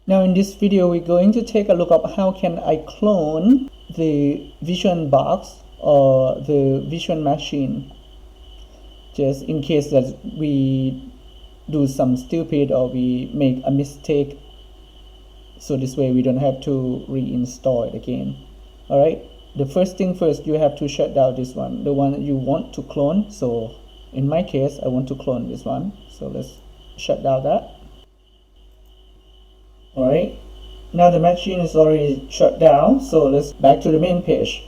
Now in this video we're going to take a look at how can I clone the Virtualbox or the virtual machine, just in case that we do some stupid or we make a mistake, so this way we don't have to reinstall it again. Alright, the first thing first, you have to shut down this one, the one that you want to clone. So in my case I want to clone this one, so let's shut down that. Alright, now the machine is already shut down, so let's back to the main page.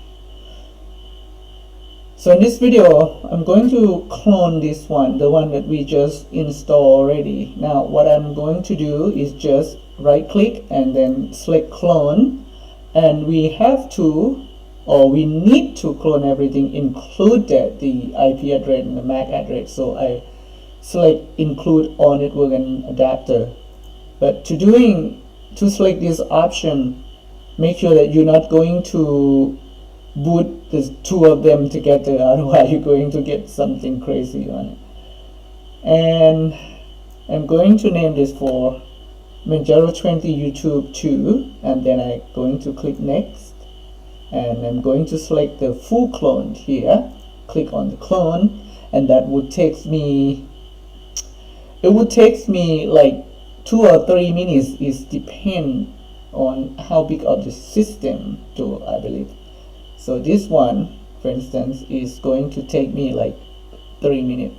So in this video I'm going to clone this one, the one that we just installed already. Now what I'm going to do is just right click and then select clone, and we have to, or we need to clone everything, included the IP address and the MAC address. So I select include all network and adapter. But to select this option, make sure that you're not going to boot the two of them together, otherwise you're going to get something crazy on it. And I'm going to name this for Manjaro 20 YouTube 2, and then I'm going to click next, and I'm going to select the full clone here, click on the clone, and that would take me, it would take me like 2 or 3 minutes. Is depend on how big of the system too, I believe. So this one, for instance, is going to take me like 3 minutes.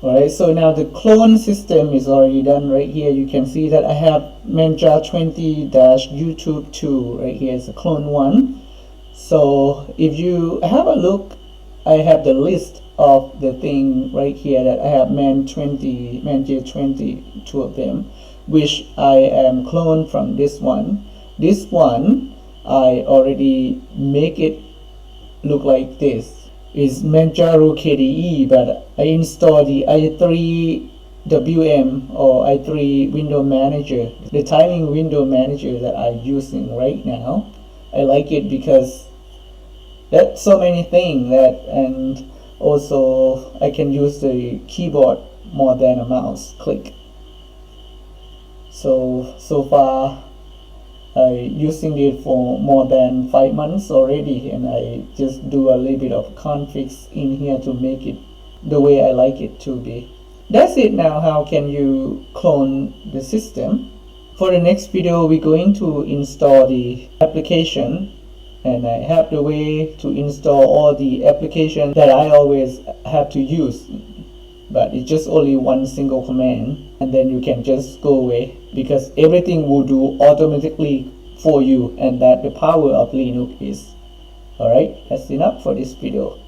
Alright, so now the clone system is already done. Right here you can see that I have Manjaro 20-YouTube 2 right here. It's a clone 1. So if you have a look, I have the list of the thing right here that I have Manjaro 20, 2 of them, which I am cloned from this one. This one I already make it look like this. Is Manjaro KDE, but I install the i3 WM or i3 window manager, the tiling window manager that I'm using right now. I like it because that's so many things that, and also I can use the keyboard more than a mouse click. So far I using it for more than 5 months already, and I just do a little bit of configs in here to make it the way I like it to be. That's it. Now how can you clone the system? For the next video we're going to install the application, and I have the way to install all the applications that I always have to use, but it's just only one single command, and then you can just go away, because everything will do automatically for you, and that the power of Linux is. Alright, that's enough for this video.